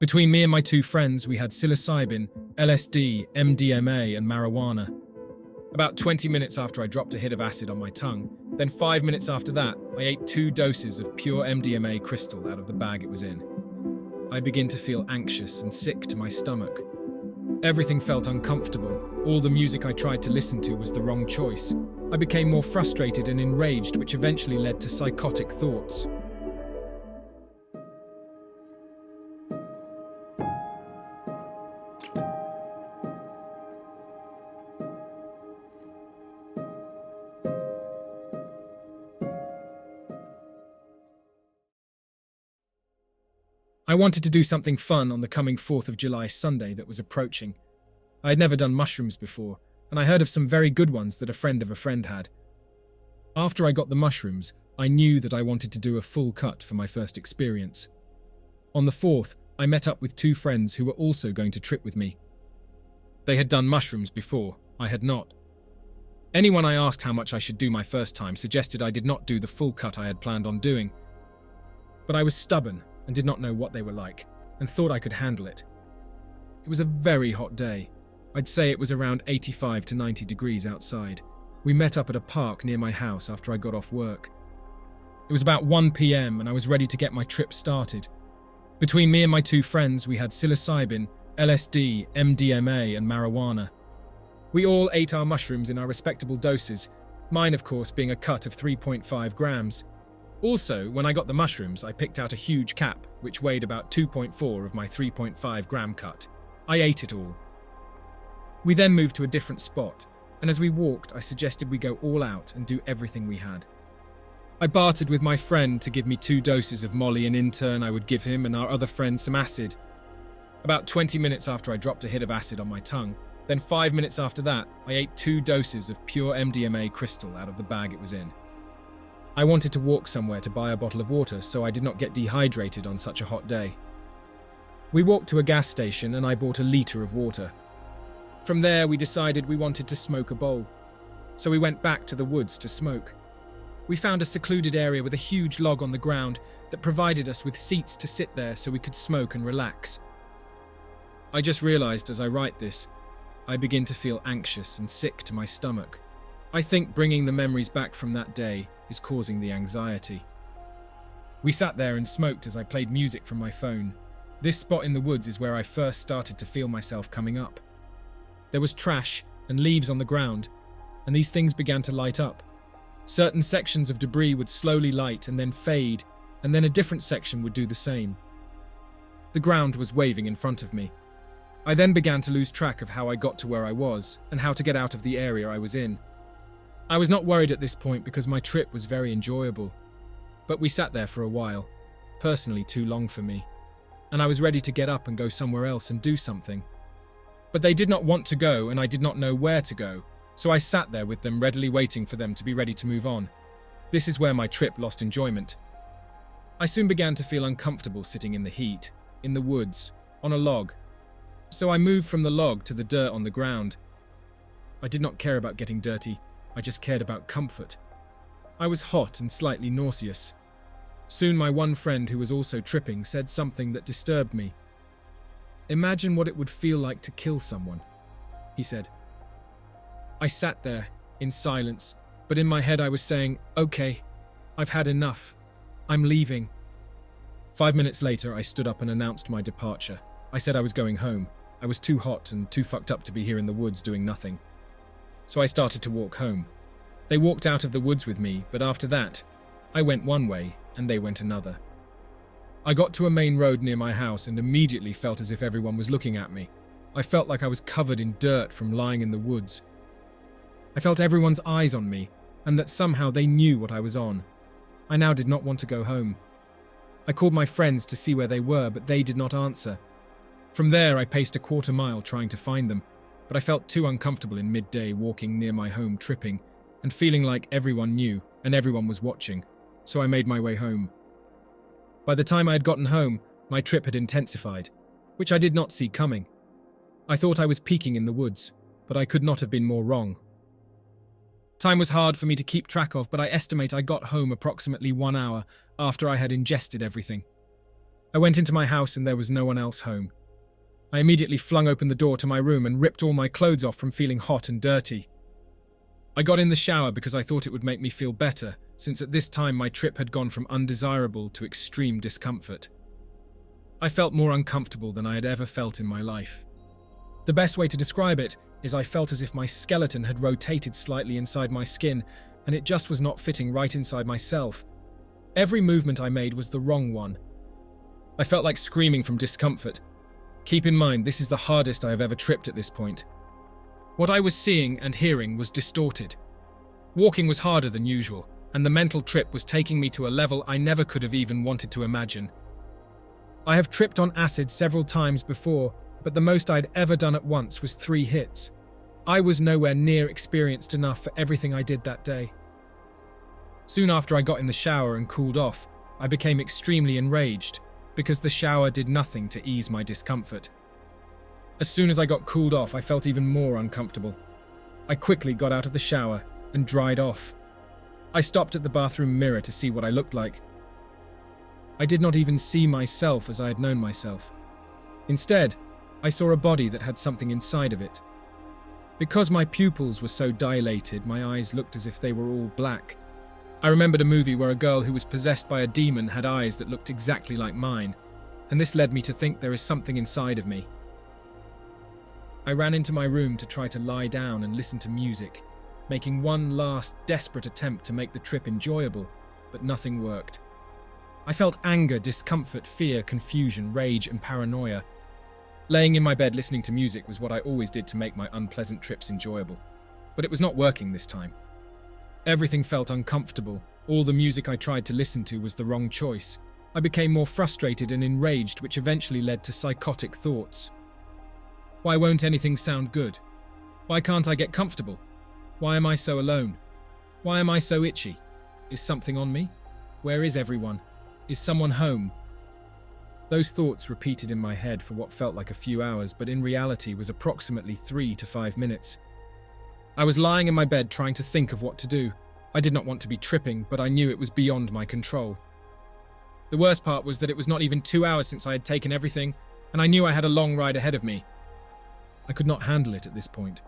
Between me and my two friends, we had psilocybin, LSD, MDMA, and marijuana. About 20 minutes after I dropped a hit of acid on my tongue, then 5 minutes after that, I ate 2 doses of pure MDMA crystal out of the bag it was in. I began to feel anxious and sick to my stomach. Everything felt uncomfortable. All the music I tried to listen to was the wrong choice. I became more frustrated and enraged, which eventually led to psychotic thoughts. I wanted to do something fun on the coming 4th of July Sunday that was approaching. I had never done mushrooms before, and I heard of some very good ones that a friend of a friend had. After I got the mushrooms, I knew that I wanted to do a full cut for my first experience. On the 4th, I met up with 2 friends who were also going to trip with me. They had done mushrooms before, I had not. Anyone I asked how much I should do my first time suggested I did not do the full cut I had planned on doing. But I was stubborn and did not know what they were like, and thought I could handle it. It was a very hot day. I'd say it was around 85 to 90 degrees outside. We met up at a park near my house after I got off work. It was about 1 p.m. and I was ready to get my trip started. Between me and my 2 friends, we had psilocybin, LSD, MDMA, and marijuana. We all ate our mushrooms in our respectable doses, mine of course being a cut of 3.5 grams. Also, when I got the mushrooms, I picked out a huge cap, which weighed about 2.4 of my 3.5 gram cut. I ate it all. We then moved to a different spot, and as we walked, I suggested we go all out and do everything we had. I bartered with my friend to give me 2 doses of Molly, and in turn I would give him and our other friend some acid. About 20 minutes after I dropped a hit of acid on my tongue, then 5 minutes after that, I ate 2 doses of pure MDMA crystal out of the bag it was in. I wanted to walk somewhere to buy a bottle of water so I did not get dehydrated on such a hot day. We walked to a gas station and I bought a litre of water. From there, we decided we wanted to smoke a bowl. So we went back to the woods to smoke. We found a secluded area with a huge log on the ground that provided us with seats to sit there so we could smoke and relax. I just realised as I write this, I begin to feel anxious and sick to my stomach. I think bringing the memories back from that day is causing the anxiety. We sat there and smoked as I played music from my phone. This spot in the woods is where I first started to feel myself coming up. There was trash and leaves on the ground, and these things began to light up. Certain sections of debris would slowly light and then fade, and then a different section would do the same. The ground was waving in front of me. I then began to lose track of how I got to where I was and how to get out of the area I was in. I was not worried at this point because my trip was very enjoyable. But we sat there for a while, personally too long for me, and I was ready to get up and go somewhere else and do something. But they did not want to go and I did not know where to go, so I sat there with them readily waiting for them to be ready to move on. This is where my trip lost enjoyment. I soon began to feel uncomfortable sitting in the heat, in the woods, on a log. So I moved from the log to the dirt on the ground. I did not care about getting dirty. I just cared about comfort. I was hot and slightly nauseous. Soon my one friend who was also tripping said something that disturbed me. "Imagine what it would feel like to kill someone," he said. I sat there, in silence, but in my head I was saying, "Okay, I've had enough. I'm leaving." 5 minutes later, I stood up and announced my departure. I said I was going home. I was too hot and too fucked up to be here in the woods doing nothing. So I started to walk home. They walked out of the woods with me, but after that, I went one way and they went another. I got to a main road near my house and immediately felt as if everyone was looking at me. I felt like I was covered in dirt from lying in the woods. I felt everyone's eyes on me and that somehow they knew what I was on. I now did not want to go home. I called my friends to see where they were, but they did not answer. From there, I paced a quarter mile trying to find them, but I felt too uncomfortable in midday walking near my home tripping and feeling like everyone knew and everyone was watching, so I made my way home. By the time I had gotten home, my trip had intensified, which I did not see coming. I thought I was peaking in the woods, but I could not have been more wrong. Time was hard for me to keep track of, but I estimate I got home approximately 1 hour after I had ingested everything. I went into my house and there was no one else home. I immediately flung open the door to my room and ripped all my clothes off from feeling hot and dirty. I got in the shower because I thought it would make me feel better, since at this time my trip had gone from undesirable to extreme discomfort. I felt more uncomfortable than I had ever felt in my life. The best way to describe it is I felt as if my skeleton had rotated slightly inside my skin, and it just was not fitting right inside myself. Every movement I made was the wrong one. I felt like screaming from discomfort. Keep in mind, this is the hardest I have ever tripped at this point. What I was seeing and hearing was distorted. Walking was harder than usual, and the mental trip was taking me to a level I never could have even wanted to imagine. I have tripped on acid several times before, but the most I'd ever done at once was 3 hits. I was nowhere near experienced enough for everything I did that day. Soon after I got in the shower and cooled off, I became extremely enraged, because the shower did nothing to ease my discomfort. As soon as I got cooled off, I felt even more uncomfortable. I quickly got out of the shower and dried off. I stopped at the bathroom mirror to see what I looked like. I did not even see myself as I had known myself. Instead, I saw a body that had something inside of it. Because my pupils were so dilated, my eyes looked as if they were all black. I remembered a movie where a girl who was possessed by a demon had eyes that looked exactly like mine, and this led me to think there is something inside of me. I ran into my room to try to lie down and listen to music, making one last desperate attempt to make the trip enjoyable, but nothing worked. I felt anger, discomfort, fear, confusion, rage, and paranoia. Laying in my bed listening to music was what I always did to make my unpleasant trips enjoyable, but it was not working this time. Everything felt uncomfortable. All the music I tried to listen to was the wrong choice. I became more frustrated and enraged, which eventually led to psychotic thoughts. Why won't anything sound good? Why can't I get comfortable? Why am I so alone? Why am I so itchy? Is something on me? Where is everyone? Is someone home? Those thoughts repeated in my head for what felt like a few hours, but in reality was approximately 3 to 5 minutes. I was lying in my bed trying to think of what to do. I did not want to be tripping, but I knew it was beyond my control. The worst part was that it was not even 2 hours since I had taken everything, and I knew I had a long ride ahead of me. I could not handle it at this point.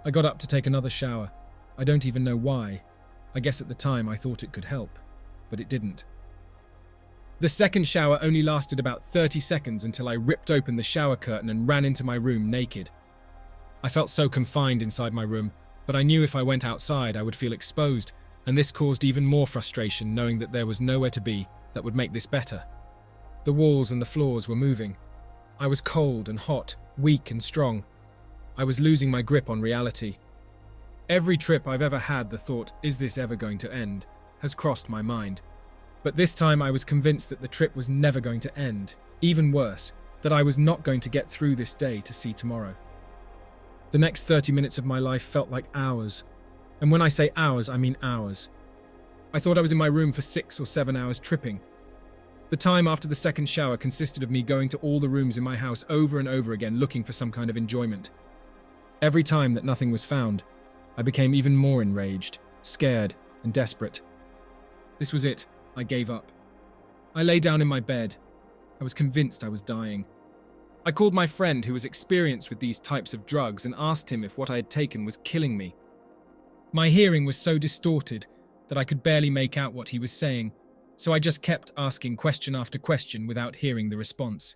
I got up to take another shower. I don't even know why. I guess at the time I thought it could help, but it didn't. The second shower only lasted about 30 seconds until I ripped open the shower curtain and ran into my room naked. I felt so confined inside my room, but I knew if I went outside I would feel exposed, and this caused even more frustration knowing that there was nowhere to be that would make this better. The walls and the floors were moving. I was cold and hot, weak and strong. I was losing my grip on reality. Every trip I've ever had, the thought, is this ever going to end, has crossed my mind. But this time I was convinced that the trip was never going to end. Even worse, that I was not going to get through this day to see tomorrow. The next 30 minutes of my life felt like hours. And when I say hours, I mean hours. I thought I was in my room for 6 or 7 hours tripping. The time after the second shower consisted of me going to all the rooms in my house over and over again looking for some kind of enjoyment. Every time that nothing was found, I became even more enraged, scared, and desperate. This was it. I gave up. I lay down in my bed. I was convinced I was dying. I called my friend who was experienced with these types of drugs and asked him if what I had taken was killing me. My hearing was so distorted that I could barely make out what he was saying, so I just kept asking question after question without hearing the response.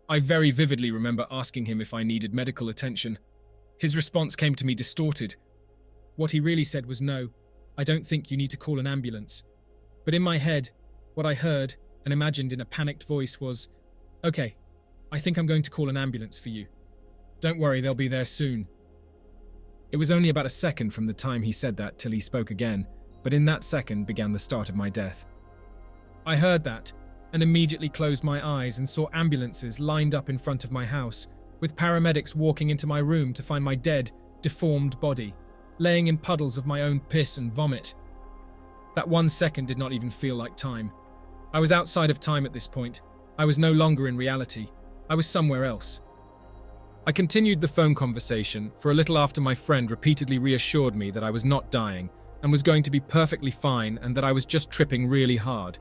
I very vividly remember asking him if I needed medical attention. His response came to me distorted. What he really said was, "No, I don't think you need to call an ambulance." But in my head, what I heard and imagined in a panicked voice was, "Okay, I think I'm going to call an ambulance for you. Don't worry, they'll be there soon." It was only about a second from the time he said that till he spoke again, but in that second began the start of my death. I heard that and immediately closed my eyes and saw ambulances lined up in front of my house, with paramedics walking into my room to find my dead, deformed body, laying in puddles of my own piss and vomit. That 1 second did not even feel like time. I was outside of time at this point. I was no longer in reality. I was somewhere else. I continued the phone conversation for a little after my friend repeatedly reassured me that I was not dying and was going to be perfectly fine and that I was just tripping really hard.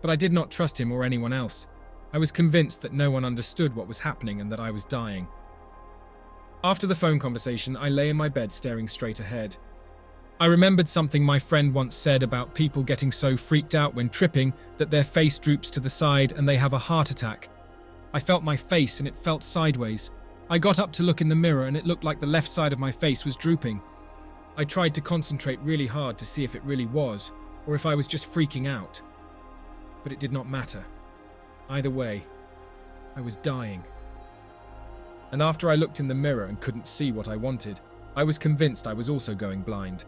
But I did not trust him or anyone else. I was convinced that no one understood what was happening and that I was dying. After the phone conversation, I lay in my bed staring straight ahead. I remembered something my friend once said about people getting so freaked out when tripping that their face droops to the side and they have a heart attack. I felt my face and it felt sideways. I got up to look in the mirror and it looked like the left side of my face was drooping. I tried to concentrate really hard to see if it really was, or if I was just freaking out. But it did not matter. Either way, I was dying. And after I looked in the mirror and couldn't see what I wanted, I was convinced I was also going blind.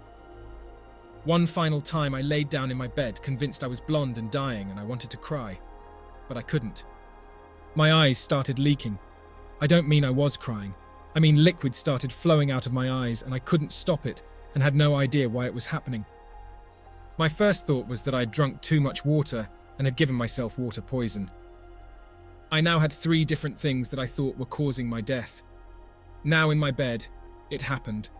One final time I laid down in my bed, convinced I was blonde and dying, and I wanted to cry. But I couldn't. My eyes started leaking. I don't mean I was crying. I mean liquid started flowing out of my eyes and I couldn't stop it and had no idea why it was happening. My first thought was that I'd drunk too much water and had given myself water poison. I now had 3 different things that I thought were causing my death. Now in my bed, it happened.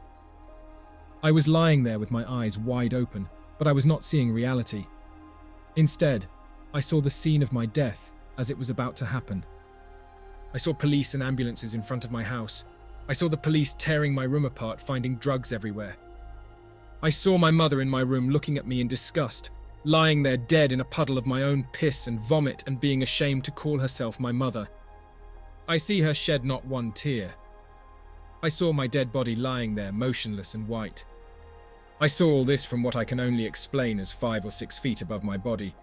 I was lying there with my eyes wide open, but I was not seeing reality. Instead, I saw the scene of my death as it was about to happen. I saw police and ambulances in front of my house. I saw the police tearing my room apart, finding drugs everywhere. I saw my mother in my room looking at me in disgust, lying there dead in a puddle of my own piss and vomit and being ashamed to call herself my mother. I see her shed not one tear. I saw my dead body lying there, motionless and white. I saw all this from what I can only explain as 5 or 6 feet above my body.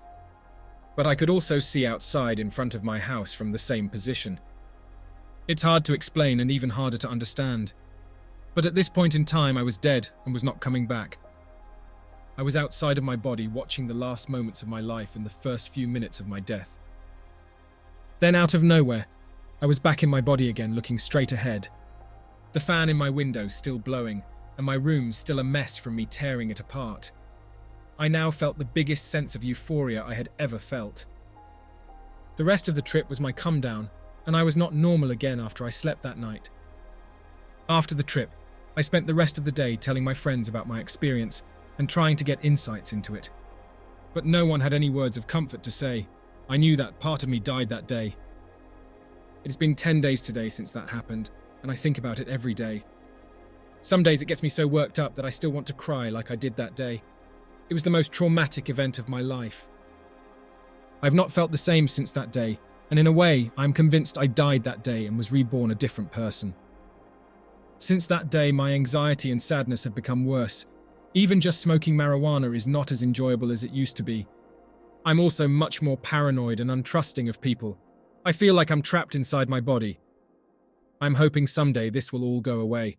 But I could also see outside in front of my house from the same position. It's hard to explain and even harder to understand. But at this point in time, I was dead and was not coming back. I was outside of my body watching the last moments of my life in the first few minutes of my death. Then out of nowhere, I was back in my body again, looking straight ahead. The fan in my window still blowing, and my room still a mess from me tearing it apart. I now felt the biggest sense of euphoria I had ever felt. The rest of the trip was my come down, and I was not normal again after I slept that night. After the trip, I spent the rest of the day telling my friends about my experience and trying to get insights into it. But no one had any words of comfort to say. I knew that part of me died that day. It has been 10 days today since that happened, and I think about it every day. Some days it gets me so worked up that I still want to cry like I did that day. It was the most traumatic event of my life. I've not felt the same since that day, and in a way, I'm convinced I died that day and was reborn a different person. Since that day, my anxiety and sadness have become worse. Even just smoking marijuana is not as enjoyable as it used to be. I'm also much more paranoid and untrusting of people. I feel like I'm trapped inside my body. I'm hoping someday this will all go away.